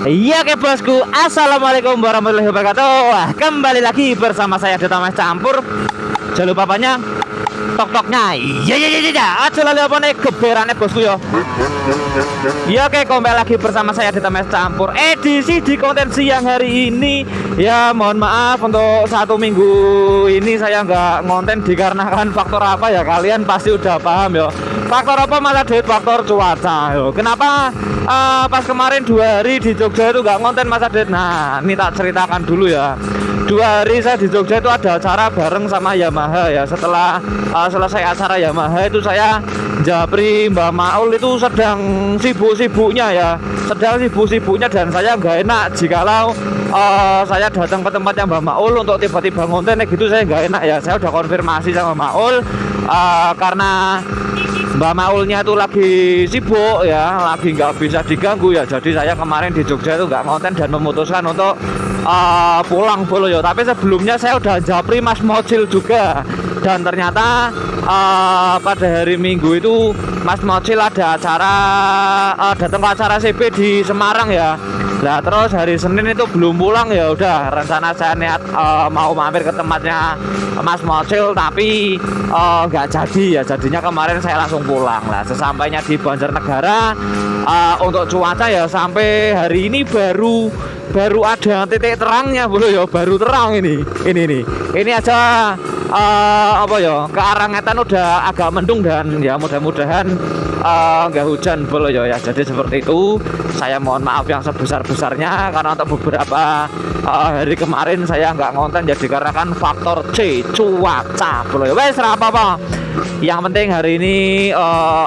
Iya ke bosku, assalamualaikum warahmatullahi wabarakatuh. Wah, kembali lagi bersama saya Deta Mas Campur. Jangan lupa apanya? Tok-toknya. Iya. Aja lali apa nih geberane bosku ya. Iya oke, kembali lagi bersama saya Deta Mas Campur. Edisi di konten siang hari ini. Ya mohon maaf untuk satu minggu ini saya nggak ngonten dikarenakan faktor apa ya, kalian pasti udah paham ya. Faktor apa Mas Adit? Faktor cuaca yo. Kenapa pas kemarin 2 hari di Jogja itu nggak ngonten Mas Adit? Nah ini tak ceritakan dulu ya. 2 hari saya di Jogja itu ada acara bareng sama Yamaha ya. Setelah selesai acara Yamaha itu saya japri Mbak Maul itu sedang sibuk-sibuknya ya. Sedang sibuk-sibuknya dan saya nggak enak jikalau saya datang ke tempatnya Mbak Maul untuk tiba-tiba ngonten gitu, saya nggak enak ya. Saya udah konfirmasi sama Maul karena Mbak Maulnya itu lagi sibuk ya, lagi nggak bisa diganggu ya. Jadi saya kemarin di Jogja itu nggak ngonten dan memutuskan untuk pulang dulu ya. Tapi sebelumnya saya udah japri Mas Mocil juga. Dan ternyata pada hari Minggu itu Mas Mocil ada acara datang ke acara CP di Semarang ya. Nah terus hari Senin itu belum pulang ya, udah rencana saya niat mau mampir ke tempatnya Mas Mocil tapi nggak jadi ya. Jadinya kemarin saya langsung pulang lah. Sesampainya di Banjarnegara untuk cuaca ya sampai hari ini baru ada titik terangnya bro ya, baru terang ini aja apa ya, ke arah Ngetan udah agak mendung dan ya mudah-mudahan nggak hujan bro ya. Jadi seperti itu, saya mohon maaf yang sebesar-besarnya karena untuk beberapa hari kemarin saya nggak ngonten ya dikarenakan faktor C, cuaca bro ya. Wes apa-apa, yang penting hari ini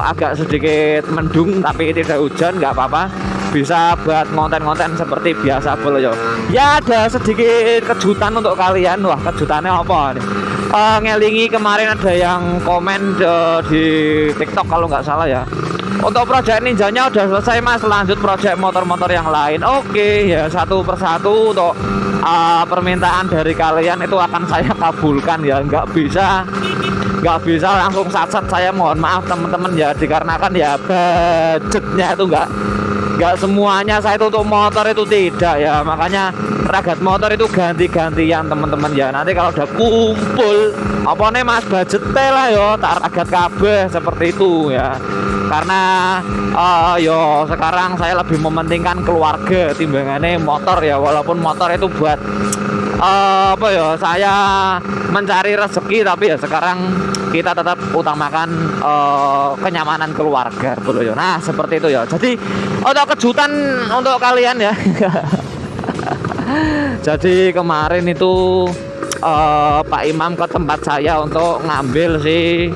agak sedikit mendung tapi tidak hujan, nggak apa-apa, bisa buat ngonten-ngonten seperti biasa bro ya. Ya ada sedikit kejutan untuk kalian. Wah kejutannya apa nih? Ngelingi kemarin ada yang komen di TikTok kalau nggak salah ya. Untuk proyek ninjanya udah selesai mas, lanjut proyek motor-motor yang lain. Oke ya, satu persatu untuk permintaan dari kalian itu akan saya kabulkan ya. Nggak bisa langsung sat-sat, saya mohon maaf teman-teman ya, dikarenakan ya budgetnya itu nggak semuanya saya itu untuk motor itu tidak ya. Makanya ragat motor itu ganti-gantian teman-teman ya. Nanti kalau udah kumpul apa nih mas budgetnya lah yo, tak ragat kabeh seperti itu ya. Karena yo sekarang saya lebih mementingkan keluarga timbangannya motor ya. Walaupun motor itu buat apa ya, saya mencari rezeki, tapi ya sekarang kita tetap utamakan kenyamanan keluarga bro ya. Nah seperti itu ya. Jadi untuk kejutan untuk kalian ya. Jadi kemarin itu Pak Imam ke tempat saya untuk ngambil si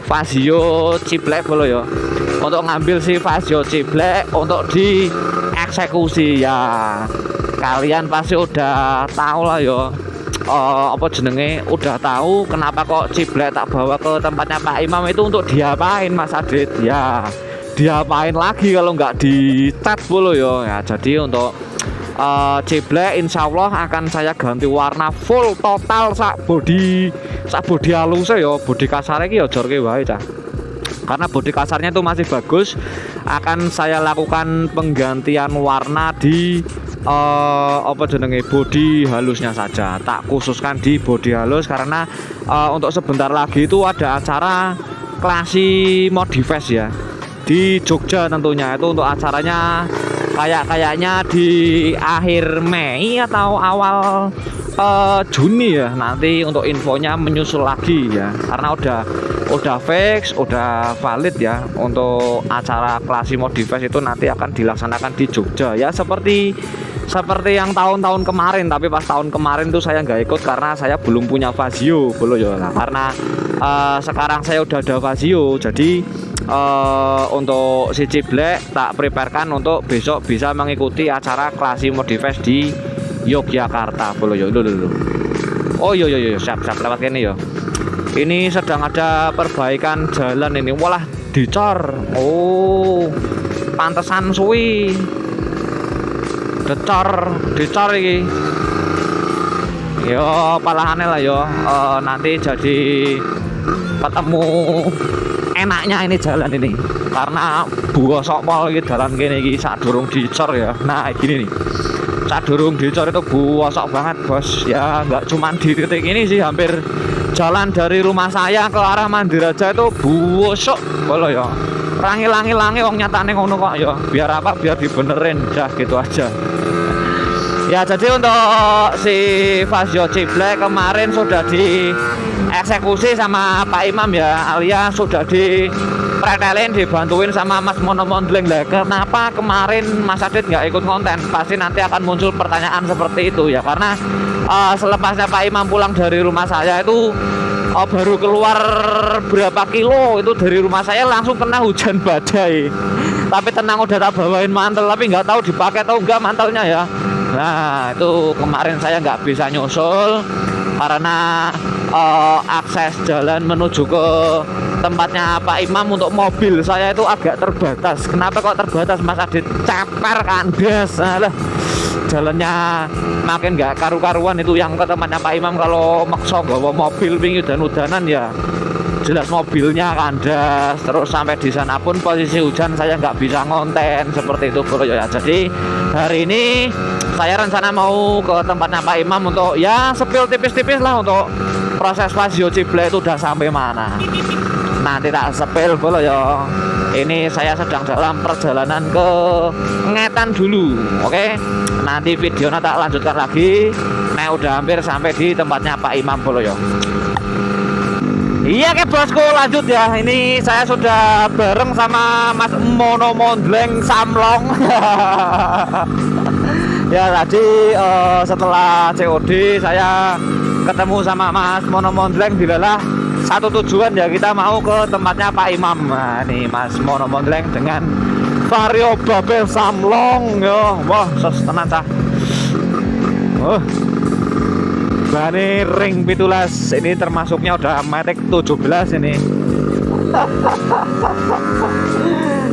Fazio Ciblek bro ya. Untuk ngambil si Fazio Ciblek untuk dieksekusi ya. Kalian pasti udah tahu lah ya, apa jenenge, udah tahu kenapa kok Ciblek tak bawa ke tempatnya Pak Imam itu untuk diapain Mas Adit ya. Diapain lagi kalau nggak dicat bolo ya. Jadi untuk Ciblek insya Allah akan saya ganti warna full total sak body halusnya ya. Body kasarnya ki ya jorke wae cah, karena bodi kasarnya itu masih bagus. Akan saya lakukan penggantian warna di apa jenenge, bodi halusnya saja. Tak khususkan di bodi halus karena untuk sebentar lagi itu ada acara Klasi Modifest ya di Jogja tentunya. Itu untuk acaranya kayaknya di akhir Mei atau awal Juni ya. Nanti untuk infonya menyusul lagi ya, karena udah fix, udah valid ya. Untuk acara Klasi Modifest itu nanti akan dilaksanakan di Jogja ya, seperti yang tahun-tahun kemarin. Tapi pas tahun kemarin tuh saya nggak ikut karena saya belum punya Fazio belum ya. Nah, karena sekarang saya udah ada Fazio, jadi untuk si Ciblek tak preparekan untuk besok bisa mengikuti acara Klasi Modifest di Yogyakarta bro yo. Oh yo siap lewat ini yo. Ini sedang ada perbaikan jalan ini. Walah dicor. Oh pantesan suwi. Dicor iki. Yo palahane lah yo. Nanti jadi ketemu enaknya ini jalan ini karena bosok pol iki dalan kene iki sadurung dicor ya. Nah gini nih, sadurung dicor itu bosok banget bos ya. Nggak cuman di titik ini sih, hampir jalan dari rumah saya ke arah Mandiraja itu bosok bolo ya. Rangi-langi wong nyatane ngono kok ya. Biar apa, biar dibenerin dah gitu aja. Ya jadi untuk si Vario Ciblek kemarin sudah dieksekusi sama Pak Imam ya, alias sudah dipretelin, dibantuin sama Mas Mono Mondleng. Lah kenapa kemarin Mas Adit nggak ikut konten? Pasti nanti akan muncul pertanyaan seperti itu ya, karena selepasnya Pak Imam pulang dari rumah saya itu baru keluar berapa kilo itu dari rumah saya langsung kena hujan badai. Tapi tenang, udah tak bawain mantel, tapi nggak tahu dipakai atau enggak mantelnya ya. Nah itu kemarin saya nggak bisa nyusul karena akses jalan menuju ke tempatnya Pak Imam untuk mobil saya itu agak terbatas. Kenapa kok terbatas Mas Adit? Ceper kandas. Alah, jalannya makin nggak karu-karuan itu. Yang ke tempatnya Pak Imam kalau maksa bawa mobil wingi udan-udanan ya jelas mobilnya kandas. Terus sampai di sana pun posisi hujan saya nggak bisa ngonten seperti itu bro ya. Jadi hari ini saya rencana mau ke tempatnya Pak Imam untuk ya sepil tipis-tipis lah untuk proses Vario Ciblek itu udah sampai mana. Nanti tak sepil bro ya. Ini saya sedang dalam perjalanan ke Ngetan dulu, oke? Nanti videonya tak lanjutkan lagi. Nah udah hampir sampai di tempatnya Pak Imam bro ya. Iya ke bosku, lanjut ya. Ini saya sudah bareng sama Mas Mono Mondleng Samlong. Ya tadi setelah COD saya ketemu sama Mas Mono Mondleng, dilalah satu tujuan ya, kita mau ke tempatnya Pak Imam. Nah nih Mas Mono Mondleng dengan Vario Babel Samlong yo. Wah tenan cah. Nah ini ring 17, ini termasuknya udah Matic 17 ini.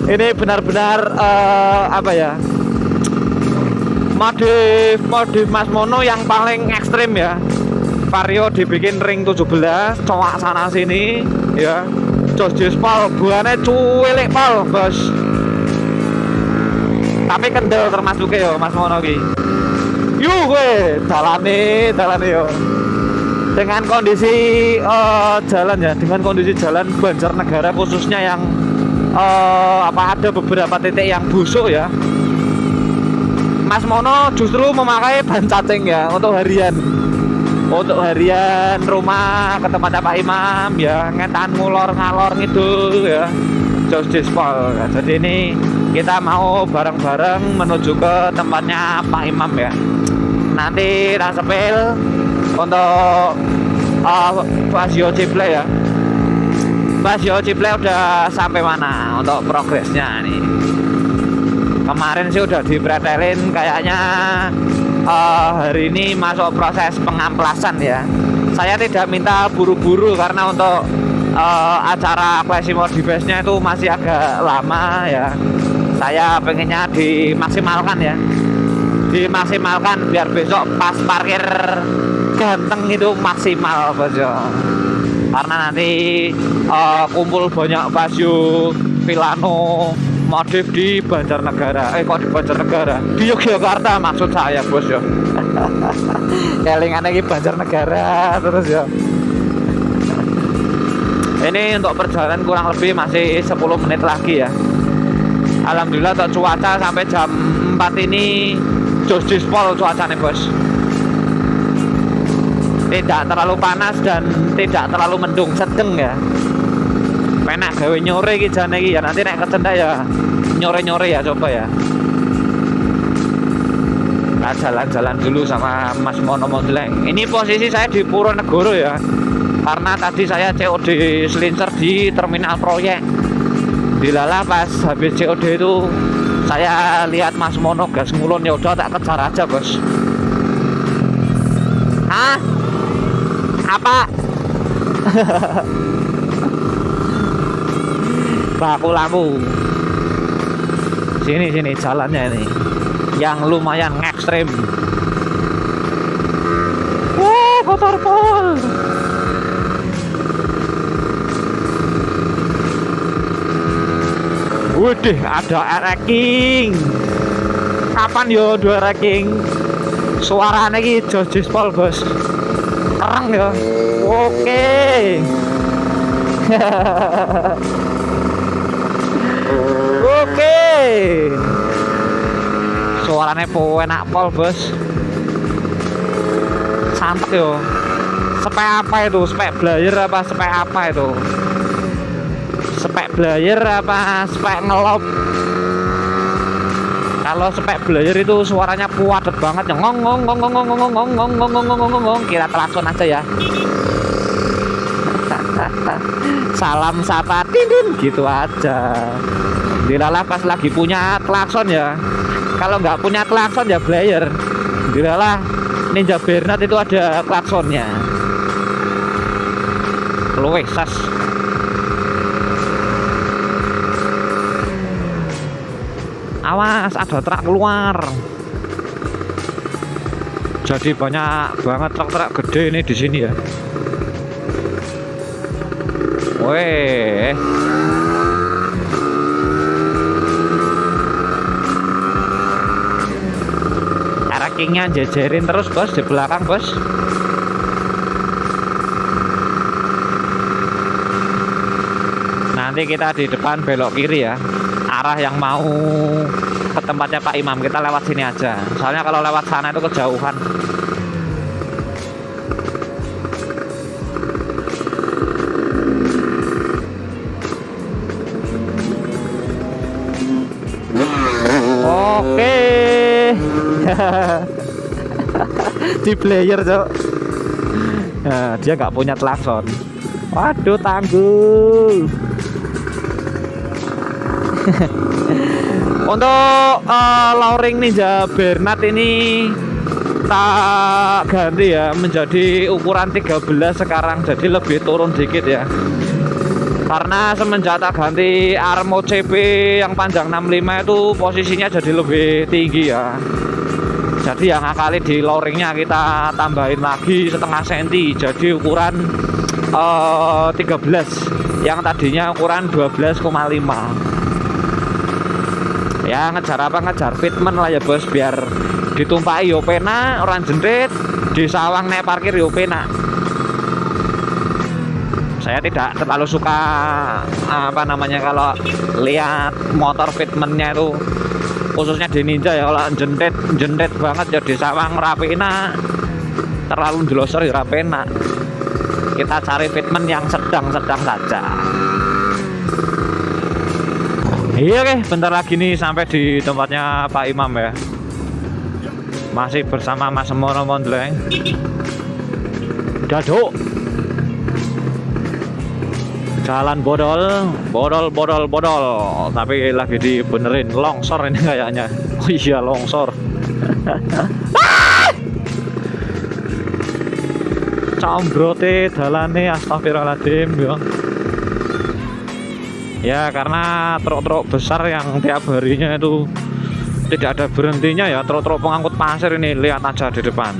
Ini benar-benar apa ya, modif Mas Mono yang paling ekstrim ya. Vario dibikin ring 17, cowok sana sini ya. Jos pal, buahnya cuelik pal bos. Tapi kendel termasuknya ya Mas Mono ki. Yuk gue dalane yo. Dengan kondisi jalan ya, dengan kondisi jalan Banjarnegara khususnya yang ada beberapa titik yang busuk ya. Mas Mono justru memakai ban cacing ya untuk harian. Untuk harian rumah ke tempatnya Pak Imam ya, Ngetan ngulor ngalor ngidul ya. Jos Dispol. Ya. Jadi ini kita mau bareng-bareng menuju ke tempatnya Pak Imam ya. Nanti tak sepil untuk Vario Ciblek ya. Vario Ciblek udah sampai mana untuk progresnya nih. Kemarin sih udah dipretelin, kayaknya hari ini masuk proses pengamplasan ya. Saya tidak minta buru-buru karena untuk acara Classy Modifies-nya itu masih agak lama ya. Saya pengennya dimaksimalkan ya, dimaksimalkan biar besok pas parkir ganteng itu maksimal bos ya. Karena nanti kumpul banyak Vario Villano modif di Banjarnegara. Kok di Banjarnegara? Di Yogyakarta maksud saya bos ya. Kelingan lagi Banjarnegara terus ya. Ini untuk perjalanan kurang lebih masih 10 menit lagi ya. Alhamdulillah untuk cuaca sampai jam 4 ini jos dispol cuacanya bos. Tidak terlalu panas dan tidak terlalu mendung, sedeng ya. Penak gawe nyore iki jane iki ya, nanti nek kecendak ya nyore-nyore ya coba ya. Nah, jalan-jalan dulu sama Mas Mono Mondleng. Ini posisi saya di Purwonegoro ya. Karena tadi saya COD selincer di terminal proyek. Dilalah pas habis COD itu saya lihat Mas Mono gas ngulon, ya udah tak kejar aja bos. Hah? Apa? Laku-laku. Sini jalannya ini yang lumayan ekstrim. Motor pol. Widih, ada ranking. Kapan yo dua ranking? Suaranya ki Jojis Pol bos. Kereng ya. Oke. Oke. Suaranya enak pol bos. Santet yo. Spek apa itu? Spek blayer apa spek apa itu? Spek blayer apa spek ngelop? Kalau spek blayer itu suaranya padat banget ya, ngong ngong ngong ngong ngong ngong ngong ngong ngong ngong ngong ngong. Kira klakson aja ya. Salam sapa tidin gitu aja. Dilalah pas lagi punya klakson ya. Kalau nggak punya klakson ya blayer. Dilalah Ninja Bernat itu ada klaksonnya. Luwih sas. Awas, ada truk keluar. Jadi banyak banget truk-truk gede ini di sini ya. Weh. Rankingnya jejerin terus bos di belakang bos. Nanti kita di depan belok kiri ya. Arah yang mau ke tempatnya Pak Imam, kita lewat sini aja. Soalnya kalau lewat sana itu kejauhan. Oke. Di player cok. Nah, dia nggak punya klakson. Waduh, tangguh. Untuk Loring Ninja Bernat ini tak ganti ya menjadi ukuran 13 sekarang, jadi lebih turun dikit ya. Karena semenjak tak ganti Armo CP yang panjang 65 itu posisinya jadi lebih tinggi ya. Jadi yang kali di loringnya kita tambahin lagi setengah senti, jadi ukuran 13 yang tadinya ukuran 12,5. Ya ngejar apa, ngejar fitment lah ya bos, biar ditumpahi yo penak, orang jendrit di sawang nek parkir yo penak. Saya tidak terlalu suka apa namanya kalau lihat motor fitmentnya itu, khususnya di Ninja ya. Kalau jendrit banget ya di sawang rapena, terlalu jelosor ya rapena. Kita cari fitment yang sedang-sedang saja. Iya oke, bentar lagi nih sampai di tempatnya Pak Imam ya. Masih bersama Mas Semono Mondleng. Daduk. Jalan bodol. Tapi lagi dibenerin, longsor ini kayaknya. Oh iya, longsor. Combrote dalane, astagfirullahaladzim ya. Ya karena truk-truk besar yang tiap harinya itu tidak ada berhentinya ya. Truk-truk pengangkut pasir ini, lihat aja di depan.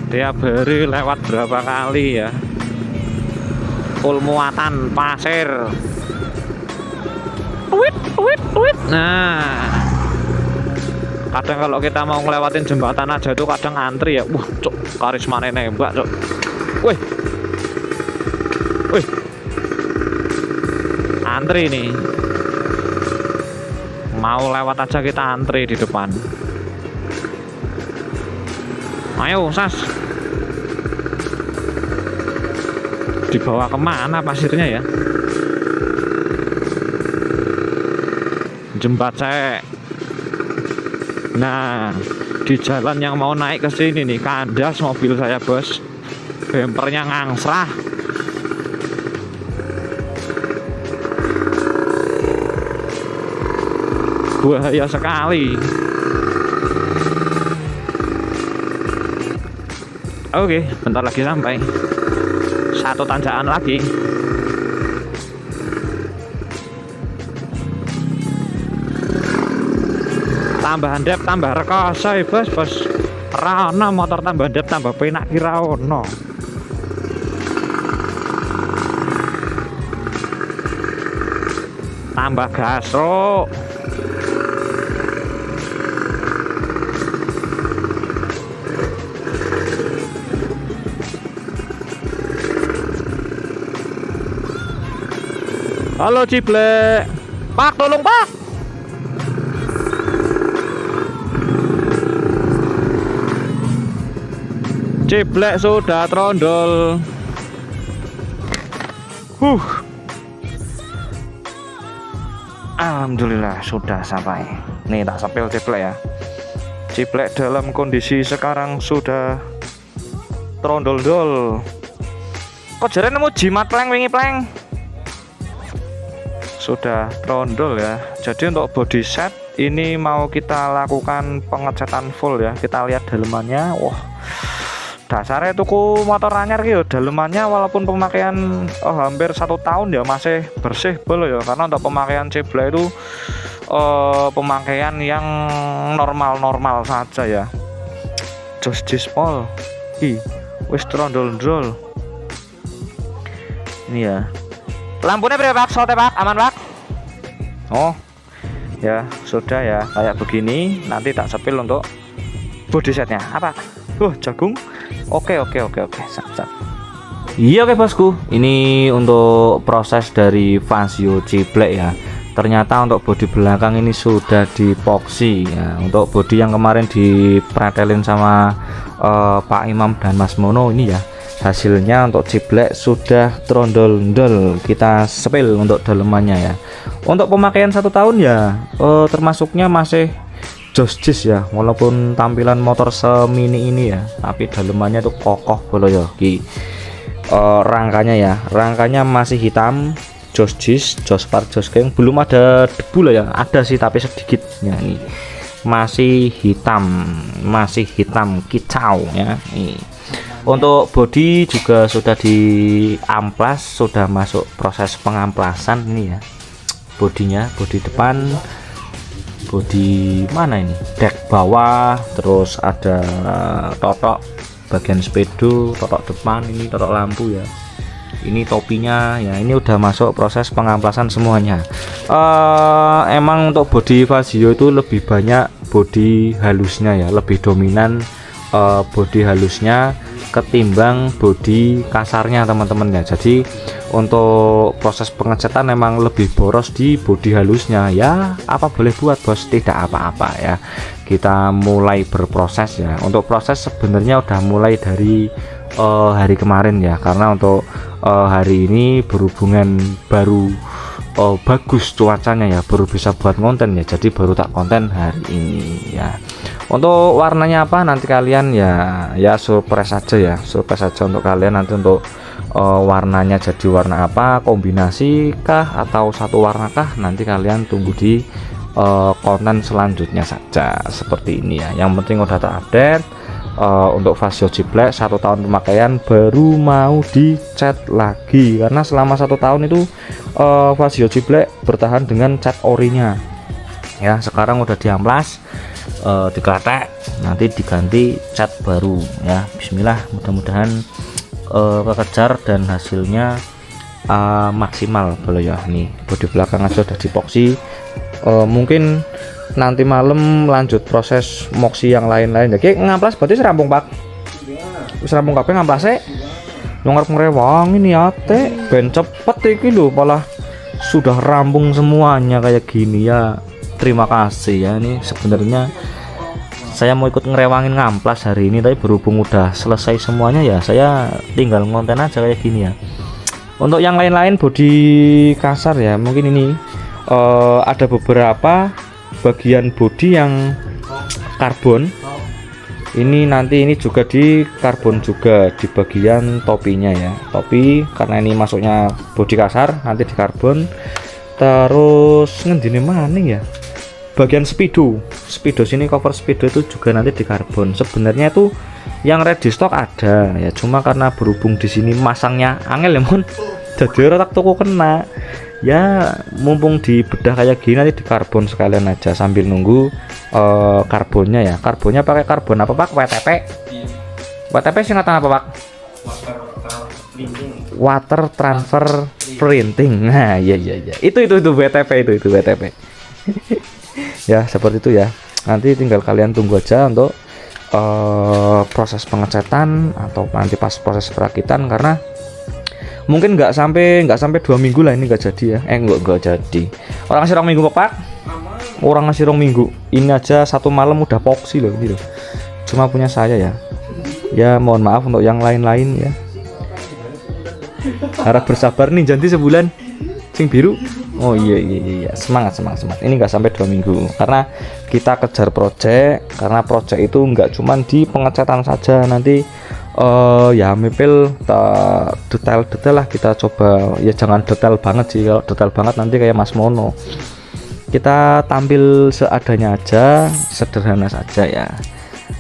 Tiap hari lewat berapa kali ya. Full muatan pasir. Wit. Nah, kadang kalau kita mau ngelewatin jembatan aja tuh kadang antri ya. Wah, cok, karismane nembak, cok. Wih. Antri nih. Mau lewat aja kita antri di depan. Ayo, Sas. Dibawa kemana pasirnya ya? Jembatan. Nah, di jalan yang mau naik ke sini nih, kandas mobil saya bos. Bempernya ngangsrah. Bahaya sekali. Oke, bentar lagi sampai. Satu tanjakan lagi. Tambah dep, tambah rekoso bos. Rana motor tambah dep, tambah penak kira ono. tambah gas, bro. Halo Ciblek, Pak, tolong Pak. Ciblek sudah trondol. Alhamdulillah sudah sampai. Nih tak sepil Ciblek ya. Ciblek dalam kondisi sekarang sudah trondol-dol. Kok jare nemu jimat pleng wingi pleng? Sudah trondol ya. Jadi untuk body set ini mau kita lakukan pengecatan full ya. Kita lihat dalemannya. Wah, dasarnya tuku motor anyar gitu. Dalemannya walaupun pemakaian hampir 1 tahun ya masih bersih belum ya. Karena untuk pemakaian Ciblek itu pemakaian yang normal-normal saja ya. Jos Jispol. Wis trondol-drol. Ini ya. Lampunya berapa Pak? Sote Pak? Aman Pak? Oh ya sudah ya kayak begini. Nanti tak sepil untuk body setnya. Apa? Jagung. Oke. Sap. Iya oke bosku. Ini untuk proses dari Vario Ciblek ya. Ternyata untuk bodi belakang ini sudah dipoksi ya. Untuk bodi yang kemarin dipretelin sama Pak Imam dan Mas Mono ini ya. Hasilnya untuk Ciblek sudah trondol-ndol. Kita sepil untuk dalemannya ya. Untuk pemakaian 1 tahun ya termasuknya masih jos-jis ya. Walaupun tampilan motor semini ini ya, tapi dalemannya tuh kokoh bolo ya. Rangkanya ya, rangkanya masih hitam. Jos-jis, jos par jos geng, belum ada debu lah ya. Ada sih tapi sedikit ya. Ini masih hitam kicau ya. Nih. Untuk bodi juga sudah diamplas, sudah masuk proses pengamplasan ini ya. Bodinya, bodi depan, bodi mana ini? Dek bawah, terus ada totok bagian speedo, totok depan, ini totok lampu ya. Ini topinya ya, ini udah masuk proses pengamplasan semuanya. Emang untuk bodi Vario itu lebih banyak bodi halusnya ya, lebih dominan bodi halusnya ketimbang bodi kasarnya teman-teman ya. Jadi untuk proses pengecatan memang lebih boros di bodi halusnya ya. Apa boleh buat bos, tidak apa-apa ya. Kita mulai berproses ya. Untuk proses sebenarnya udah mulai dari hari kemarin ya, karena untuk hari ini berhubungan baru bagus cuacanya ya, baru bisa buat konten ya. Jadi baru tak konten hari ini ya. Untuk warnanya apa nanti kalian ya surprise aja ya, surprise aja untuk kalian nanti untuk warnanya jadi warna apa, kombinasi kah atau satu warna kah, nanti kalian tunggu di konten selanjutnya saja seperti ini ya. Yang penting udah tak update untuk Vario Ciblek 1 tahun pemakaian baru mau dicat lagi, karena selama 1 tahun itu Vario Ciblek bertahan dengan cat orinya ya. Sekarang udah diamplas, dikletek, nanti diganti cat baru ya. Bismillah, mudah-mudahan kekejar dan hasilnya maksimal bolo ya. Nih bodi belakang aja udah dipoksi. Mungkin nanti malam lanjut proses moksi yang lain-lain ya. Ki ngamplas berarti serampung Pak. Serampung kabeh ngamplasnya ngarep ngerewang ini ate ben cepet iki lho, malah sudah rampung semuanya kayak gini ya. Terima kasih ya. Ini sebenarnya saya mau ikut ngerewangin ngamplas hari ini, tapi berhubung udah selesai semuanya ya, saya tinggal ngonten aja kayak gini ya. Untuk yang lain-lain bodi kasar ya, mungkin ini ada beberapa bagian bodi yang karbon. Ini nanti ini juga di karbon juga di bagian topinya ya. Topi karena ini masuknya bodi kasar, nanti di karbon. Terus ngendine maning ya, bagian speedo sini, cover speedo itu juga nanti di karbon. Sebenarnya itu yang ready stock ada ya, cuma karena berhubung di sini masangnya angel ya mon, jadi retak toko kena ya. Mumpung dibedah kayak gini nanti di karbon sekalian aja sambil nunggu karbonnya ya. Karbonnya pakai karbon apa Pak? WTP? WTP singkatan apa Pak? water transfer printing. Nah, iya. Itu WTP itu WTP. Ya, seperti itu ya. Nanti tinggal kalian tunggu aja untuk proses pengecatan atau nanti pas proses perakitan, karena mungkin nggak sampai 2 minggu lah ini nggak jadi ya. Nggak jadi. Orang ngasih 2 minggu Pak. Orang ngasih 2 minggu. Ini aja 1 malam udah poksi loh ini loh. Cuma punya saya ya. Ya mohon maaf untuk yang lain-lain ya. Harap bersabar nih, janti sebulan sing biru. Oh iya, semangat. Ini nggak sampai 2 minggu karena kita kejar project, karena project itu nggak cuman di pengecatan saja, nanti ya mepil detail lah kita coba ya, jangan detail banget sih. Kalau detail banget nanti kayak Mas Mono, kita tampil seadanya aja, sederhana saja ya,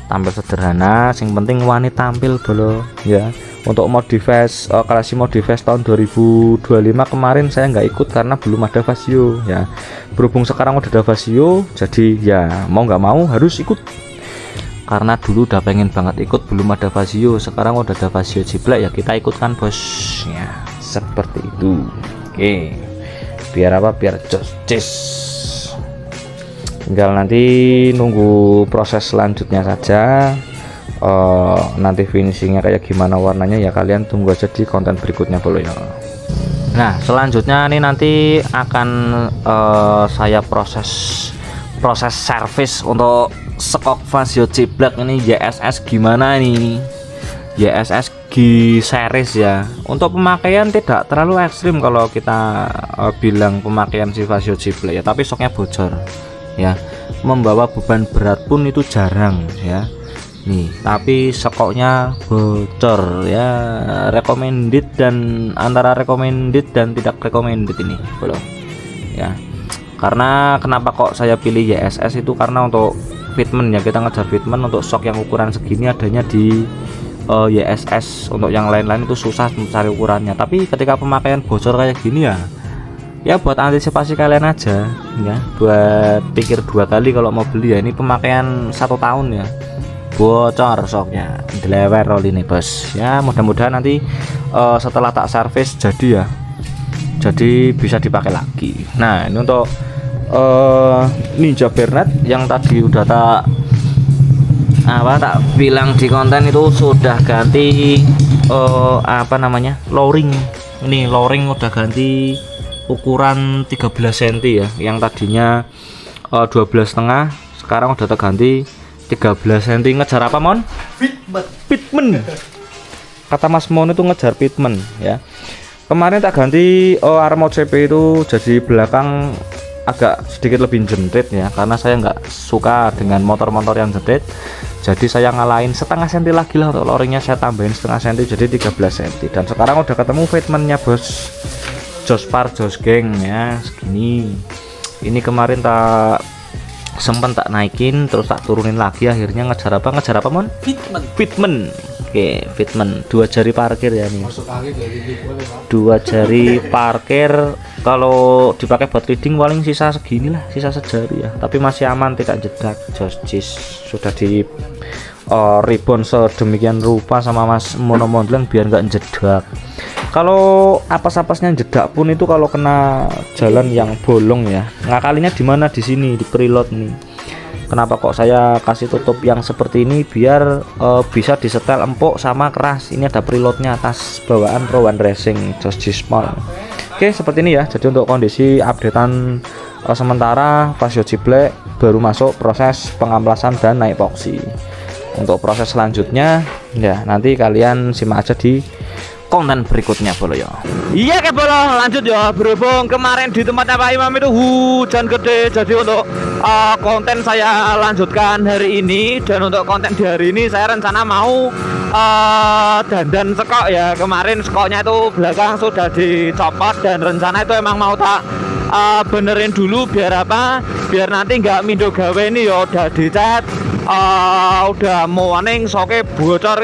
tampil sederhana, yang penting wani tampil dulu ya. Untuk Modifest Kalasi Modifest tahun 2025 kemarin saya nggak ikut karena belum ada Vasio ya. Berhubung sekarang udah ada Vasio, jadi ya mau nggak mau harus ikut. Karena dulu udah pengen banget ikut, belum ada Vasio, sekarang udah ada Vasio Ciblek ya kita ikutkan bos ya, seperti itu. Oke, biar apa, biar jos. Tinggal nanti nunggu proses selanjutnya saja. Nanti finishingnya kayak gimana, warnanya ya kalian tunggu aja di konten berikutnya boleh ya. Nah selanjutnya nih nanti akan saya proses service untuk skok Vasio Ciblek ini YSS gimana nih, YSS G series ya. Untuk pemakaian tidak terlalu ekstrim kalau kita bilang pemakaian si Vasio Ciblek ya, tapi stoknya bocor ya, membawa beban berat pun itu jarang ya nih, tapi skoknya bocor ya. Recommended dan antara recommended dan tidak recommended ini belum ya. Karena kenapa kok saya pilih YSS itu karena untuk fitment ya, kita ngejar fitment. Untuk shock yang ukuran segini adanya di YSS, untuk yang lain-lain itu susah mencari ukurannya. Tapi ketika pemakaian bocor kayak gini ya buat antisipasi kalian aja ya, buat pikir 2 kali kalau mau beli ya. Ini pemakaian 1 tahun ya, bocor shocknya, delewer roll ini bos ya. Mudah-mudahan nanti setelah tak servis jadi bisa dipakai lagi. Nah ini untuk Ninja Bernet yang tadi udah tak bilang di konten itu sudah ganti lowring. Ini lowring udah ganti ukuran 13 cm ya, yang tadinya 12,5 sekarang udah terganti 13 cm. Ngejar apa Mon? Fitment. Kata Mas Mon itu ngejar fitment ya. Kemarin tak ganti armor CP itu jadi belakang agak sedikit lebih jentrit ya, karena saya nggak suka dengan motor-motor yang jentrit. Jadi saya ngalahin setengah senti lagi lah untuk loringnya, saya tambahin setengah senti jadi 13 cm. Dan sekarang udah ketemu fitmentnya bos, jos geng ya segini. Ini kemarin tak sempat tak naikin, terus tak turunin lagi, akhirnya ngejar apa Mon? Fitment. Oke, fitment 2 jari parkir ya nih. 2 jari parkir kalau dipakai buat leading paling sisa segini lah, sisa sejari ya, tapi masih aman, tidak jedak. Jis sudah di ribbon sedemikian rupa sama Mas Mono Montlen biar nggak jedak. Kalau apasnya jedak pun itu kalau kena jalan yang bolong ya. Ngakalinya di mana? Di sini, di preload nih. Kenapa kok saya kasih tutup yang seperti ini, biar bisa disetel empuk sama keras. Ini ada preloadnya atas bawaan Pro One Racing Jos Small. Oke, seperti ini ya. Jadi untuk kondisi updatean sementara Vasio Ciblek baru masuk proses pengamplasan dan naik epoksi. Untuk proses selanjutnya ya nanti kalian simak aja di konten berikutnya bolo ya. Iya ke bolo, lanjut ya. Berhubung kemarin di tempatnya Pak Imam itu hujan gede, jadi untuk konten saya lanjutkan hari ini. Dan untuk konten di hari ini saya rencana mau dandan sekok ya. Kemarin sekoknya itu belakang sudah dicopot, dan rencana itu emang mau tak benerin dulu biar apa? Biar nanti nggak mindo gawe ini ya, udah dicat, udah mau warning soke bocor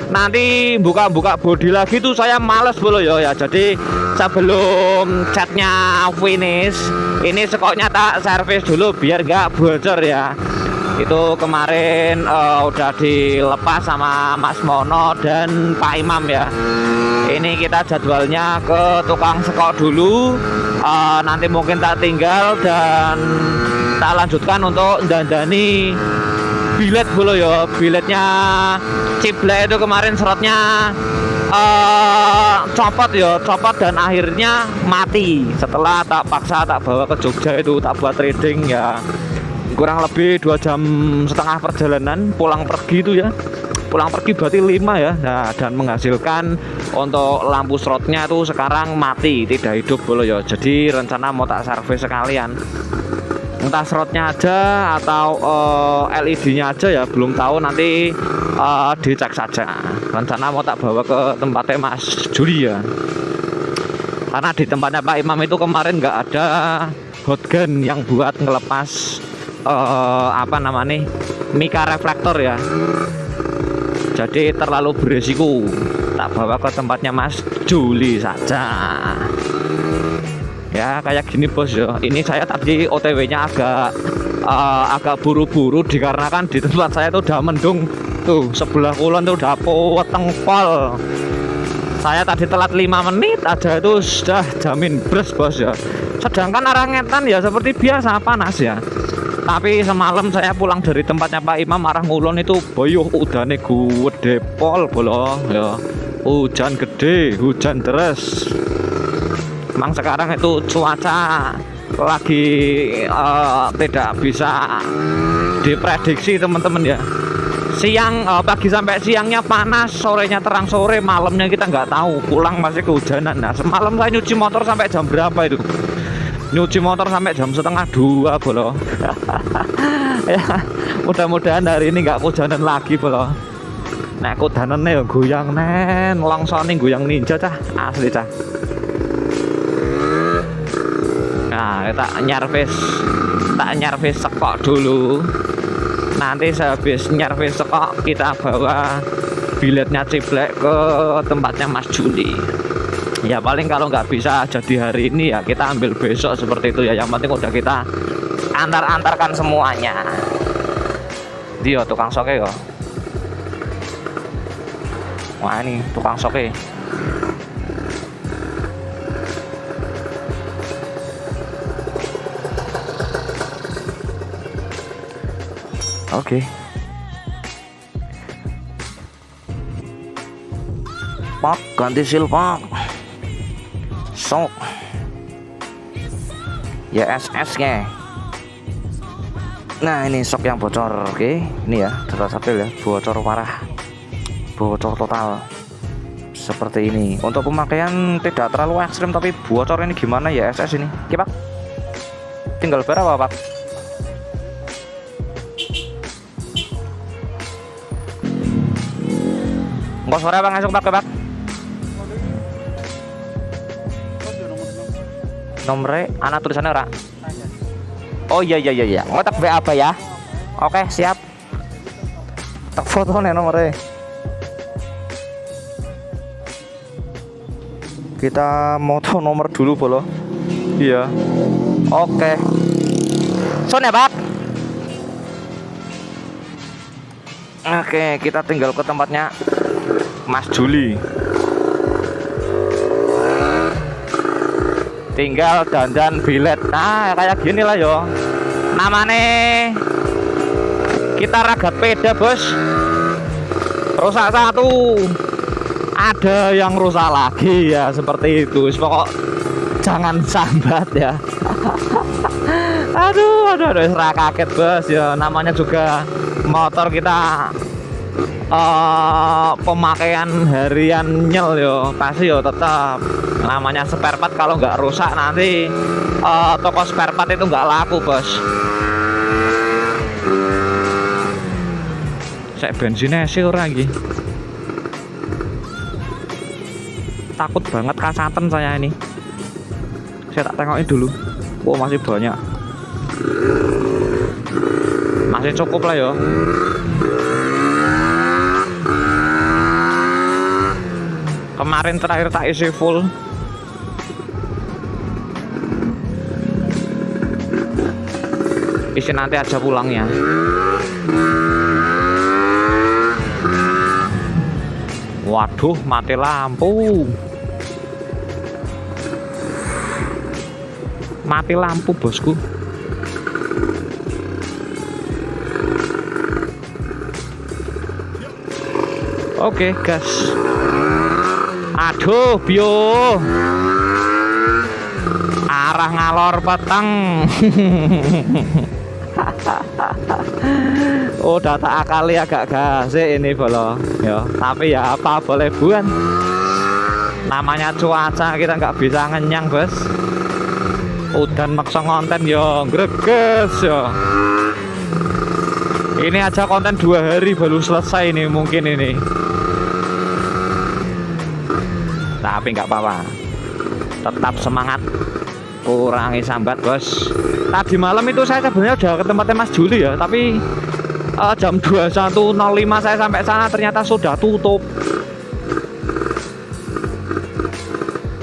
nanti buka bodi lagi tuh saya males bolo ya. Jadi sebelum catnya finish ini sekoknya tak servis dulu biar nggak bocor ya. Itu kemarin udah dilepas sama Mas Mono dan Pak Imam ya. Ini kita jadwalnya ke tukang sekok dulu. Nanti mungkin tak tinggal dan tak lanjutkan untuk dandani bilet dulu ya. Biletnya Ciblek itu kemarin serotnya copot dan akhirnya mati. Setelah tak paksa tak bawa ke Jogja itu, tak buat trading ya. Kurang lebih 2,5 jam perjalanan pulang pergi itu ya. Pulang pergi berarti 5 ya. Nah, dan menghasilkan untuk lampu slotnya itu sekarang mati, tidak hidup dulu ya. Jadi rencana mau tak servis sekalian. Entah slotnya aja atau LED-nya aja ya, belum tahu, nanti dicek saja. Rencana mau tak bawa ke tempatnya Mas Juli ya. Karena di tempatnya Pak Imam itu kemarin nggak ada hotgun yang buat ngelepas apa namanya, mika reflektor ya. Jadi terlalu beresiko, tak bawa ke tempatnya Mas Juli saja ya. Kayak gini bos ya, ini saya tadi OTW nya agak buru-buru dikarenakan di tempat saya tuh udah mendung tuh, sebelah kulon tuh udah poteng pol. Saya tadi telat 5 menit aja itu sudah jamin bres bos ya. Sedangkan arah Ngetan ya seperti biasa panas ya. Tapi semalam saya pulang dari tempatnya Pak Imam arah Ngulon itu boyuh udane gede pol bolo ya. Hujan gede, hujan deras. Memang sekarang itu cuaca lagi tidak bisa diprediksi teman-teman ya. Siang pagi sampai siangnya panas, sorenya terang sore, malamnya kita nggak tahu. Pulang masih kehujanan. Nah, semalam saya nyuci motor sampai jam berapa itu? Nyuci motor sampai jam 1:30 bolo. Ya, mudah-mudahan hari ini nggak kehujanan lagi bolo. Nek kudanane ya goyang nen, longsone goyang ninja cah, asli cah. Nah, tak nyervis sekok dulu. Nanti sehabis nyervis sekok kita bawa biletnya Ciblek ke tempatnya Mas Juli. Ya paling kalau nggak bisa jadi hari ini ya kita ambil besok seperti itu ya. Yang penting udah kita antarkan semuanya. Dia tukang soke yo. Wah ini tukang soke. Oke. Pak ganti sil pak. Sok ya SS nya. Nah ini sok yang bocor. Oke, ini ya data sapil ya, bocor parah, bocor total seperti ini. Untuk pemakaian tidak terlalu ekstrim tapi bocor ini gimana ya SS ini. Oke pak, tinggal berapa pak? Enggak sore bang, esok pak. Nomornya anak tulisannya ora. Oh iya. Ngotak WA apa ya? Oke siap. Tak foto nih nomornya. Kita moto nomor dulu bolo. Iya. Oke. Son ya pak. Oke, kita tinggal ke tempatnya Mas Juli. Tinggal dandan bilet. Nah kayak gini lah yo. Namanya kita ragat peda bos. Rusak satu, ada yang rusak lagi ya, seperti itu. Pokok jangan sambat ya. aduh kaget bos ya. Namanya juga motor kita pemakaian harian nyel yo, pasti yo tetap namanya spare part. Kalau nggak rusak nanti toko spare part itu nggak laku bos. Saya bensinnya sih orang lagi, takut banget kasatan saya ini. Saya tak tengokin dulu. Oh masih banyak, masih cukup lah yo. Kemarin terakhir tak isi full. Isi nanti aja pulangnya. Waduh, mati lampu. Mati lampu, bosku. Oke, gas. Aduh, bio. Arah ngalor peteng. Udah tak akali agak gas ini bolo ya, tapi ya apa boleh buat, namanya cuaca kita nggak bisa ngenyang bos. Udan maksa konten yo greges yo. Ini aja konten 2 hari baru selesai ini mungkin ini, tapi nggak apa-apa, tetap semangat, kurangi sambat bos. Tadi malam itu saya sebenarnya udah ke tempatnya Mas Juli ya, tapi jam 21.05 saya sampai sana ternyata sudah tutup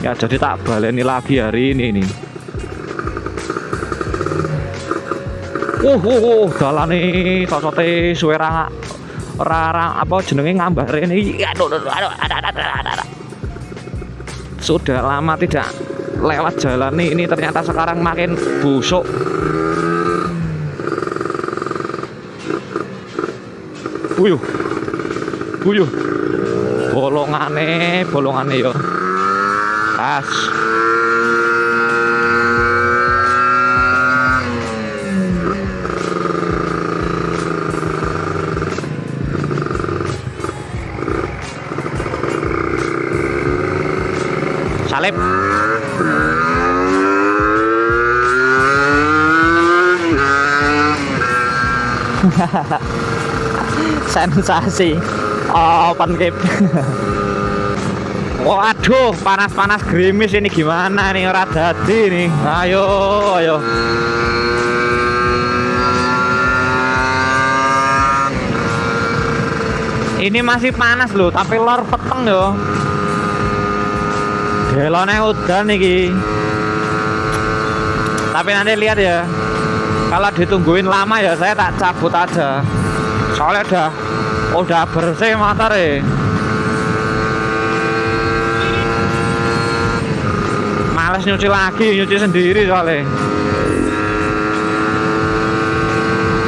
ya, jadi tak baleni lagi hari ini nih. Dalane sosote suara rara apa jenenge ngambare ini. Aduh. Sudah lama tidak lewat jalan ini ternyata sekarang makin busuk. Buyuh. Bolongane yo. Pas. Salib. Sensasi open cap. Waduh, panas-panas gerimis ini gimana nih, ora dadi nih. Ayo. Ini masih panas loh, tapi lor peteng yo. Delone udan iki. Tapi nanti lihat ya. Kalau ditungguin lama ya saya tak cabut aja. Soalnya udah bersih motor ya. Males nyuci lagi, nyuci sendiri soalnya.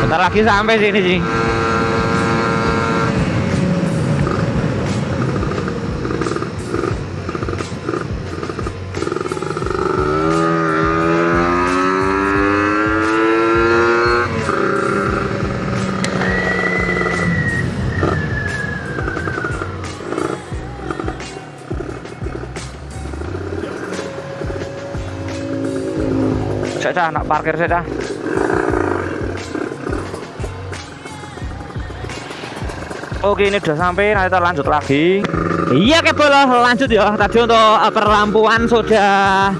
Bentar lagi sampai sini sih. Saya nak parkir saya. Oke, ini udah sampai, nanti kita lanjut lagi. Iya boleh lanjut ya. Tadi untuk perlampuan sudah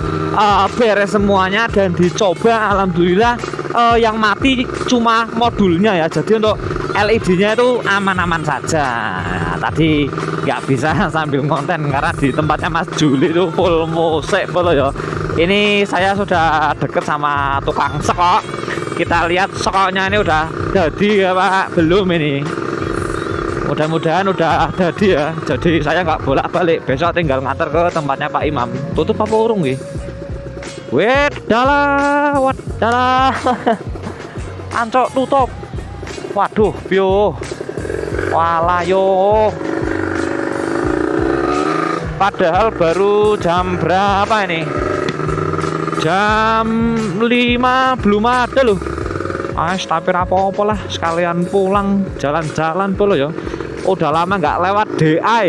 beres semuanya dan dicoba, alhamdulillah yang mati cuma modulnya ya. Jadi untuk LED-nya itu aman-aman saja. Tadi nggak bisa sambil konten karena di tempatnya Mas Juli itu full musik ya. Ini saya sudah deket sama tukang sekok. Kita lihat sekoknya ini udah jadi apa belum ini. Mudah-mudahan udah jadi ya. Jadi saya nggak bolak-balik. Besok tinggal nganter ke tempatnya Pak Imam. Tutup apa urung nggih? Dalah. Ancok tutup. Waduh, pio. Walayo. Padahal baru jam berapa ini? Jam 5 belum ada loh. Tapi apa-apa lah, sekalian pulang jalan-jalan polo ya. Udah lama nggak lewat DI.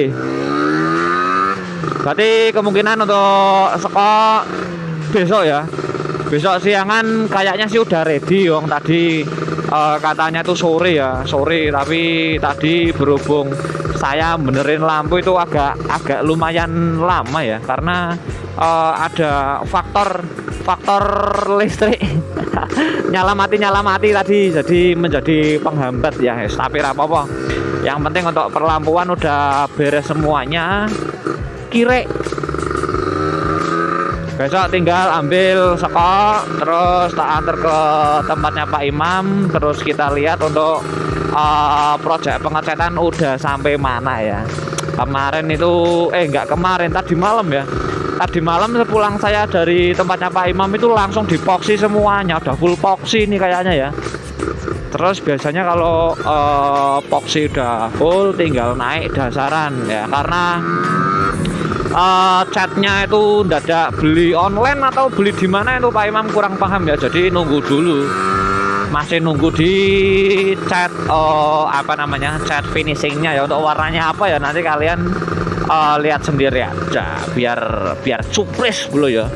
Berarti kemungkinan untuk sekok besok ya. Besok siangan kayaknya sih udah ready Wong tadi katanya tuh sore ya, sore, tapi tadi berhubung saya benerin lampu itu agak lumayan lama ya karena ada faktor listrik nyala mati tadi, jadi menjadi penghambat ya. Tapi apa-apa, yang penting untuk perlampuan udah beres semuanya. Kire besok tinggal ambil sekok terus tak antar ke tempatnya Pak Imam, terus kita lihat untuk proyek pengecatan udah sampai mana ya. Kemarin itu enggak kemarin, tadi malam ya. Tadi malam sepulang saya dari tempatnya Pak Imam itu langsung dipoksi semuanya, udah full poksi ini kayaknya ya. Terus biasanya kalau poksi udah full tinggal naik dasaran ya, karena catnya itu dadak beli online atau beli di mana itu Pak Imam kurang paham ya, jadi nunggu dulu. Masih nunggu di cat cat finishingnya ya, untuk warnanya apa ya nanti kalian lihat sendiri aja, biar surprise dulu ya,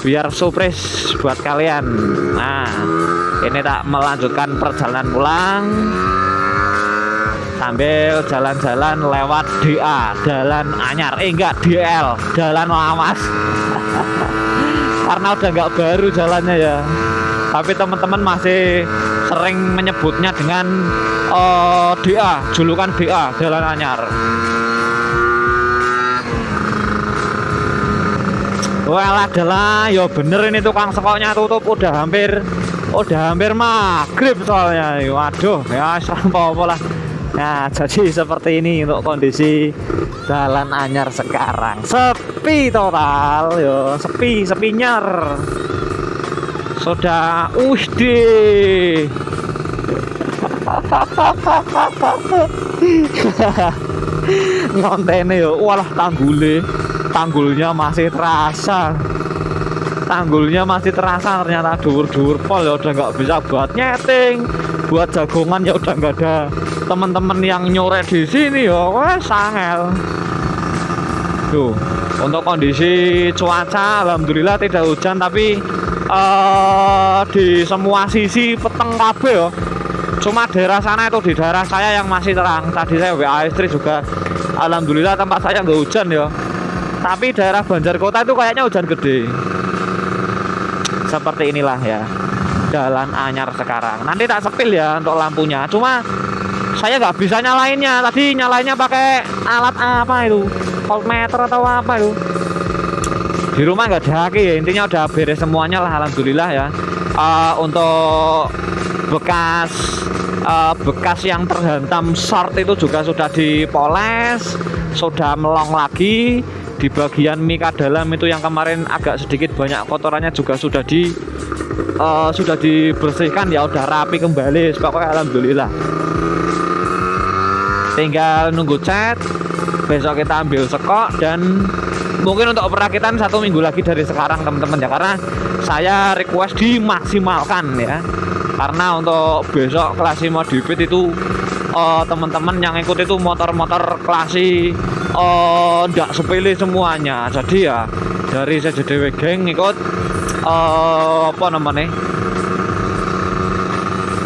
biar surprise buat kalian. Nah ini tak melanjutkan perjalanan pulang sambil jalan-jalan lewat DA, Jalan Anyar, enggak DL, Jalan Lawas. Karena udah nggak baru jalannya ya, tapi teman-teman masih sering menyebutnya dengan DA, julukan DA, Jalan Anyar. Walah adalah, ya bener ini tukang sekoknya tutup udah hampir maghrib soalnya. Waduh, ya apa lah. Nah, jadi seperti ini untuk kondisi Jalan Anyar sekarang. Sepi total, yo, sepi nyer. Sudah deh. Ngontene yo, walah tanggulnya masih terasa. Ternyata dur pol ya, udah nggak bisa buat nyeting, buat jagongan ya udah nggak ada teman-teman yang nyore di sini ya, wah sangel. Tuh, untuk kondisi cuaca alhamdulillah tidak hujan, tapi di semua sisi peteng kabeh ya. Cuma daerah sana itu, di daerah saya yang masih terang. Tadi saya WA istri juga, alhamdulillah tempat saya nggak hujan ya. Tapi daerah Banjarkota itu kayaknya hujan gede. Seperti inilah ya Jalan Anyar sekarang. Nanti tak sepil ya untuk lampunya. Cuma saya nggak bisa nyalainnya. Tadi nyalainnya pakai alat apa itu, voltmeter atau apa itu. Di rumah nggak ada ya. Intinya udah beres semuanya lah, alhamdulillah ya. Untuk bekas yang terhantam short itu juga sudah dipoles, sudah melong lagi. Di bagian mika dalam itu yang kemarin agak sedikit banyak kotorannya juga sudah dibersihkan ya, udah rapi kembali. Pokoknya alhamdulillah. Tinggal nunggu cat, besok kita ambil sekok, dan mungkin untuk perakitan 1 minggu lagi dari sekarang teman-teman ya, karena saya request dimaksimalkan ya. Karena untuk besok Classy Modified itu teman-teman yang ikut itu motor-motor Classy ndak sepele semuanya. Jadi ya dari CJDW Geng ikut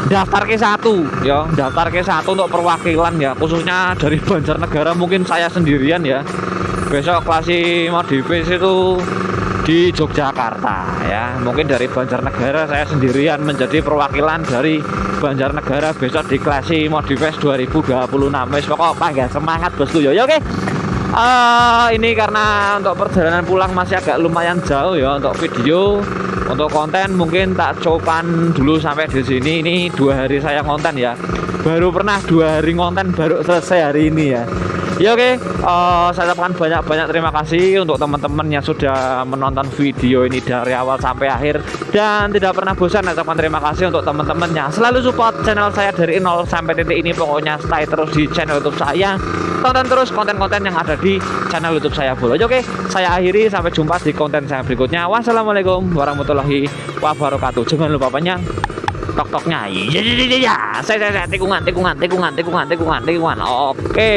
daftar K1 ya, daftar K1 untuk perwakilan ya, khususnya dari Banjarnegara. Mungkin saya sendirian ya, besok Classy Modified itu di Yogyakarta ya. Mungkin dari Banjarnegara saya sendirian menjadi perwakilan dari Banjarnegara besok di Classy Modified 2026. Pokok panggil semangat bosku ya. Oke. Ini karena untuk perjalanan pulang masih agak lumayan jauh ya untuk video. Untuk konten mungkin tak coban dulu sampai di sini. Ini 2 hari saya konten ya. Baru pernah 2 hari konten, baru selesai hari ini ya. Ya oke, saya ucapkan banyak-banyak terima kasih untuk teman-teman yang sudah menonton video ini dari awal sampai akhir, dan tidak pernah bosan. Saya ucapkan terima kasih untuk teman-teman yang selalu support channel saya dari 0 sampai titik ini. Pokoknya stay terus di channel YouTube saya, tonton terus konten-konten yang ada di channel YouTube saya. Oke, saya akhiri, sampai jumpa di konten saya berikutnya. Wassalamualaikum warahmatullahi wabarakatuh. Jangan lupa banyak tok-toknya. Ya. Saya tikungan. Oke.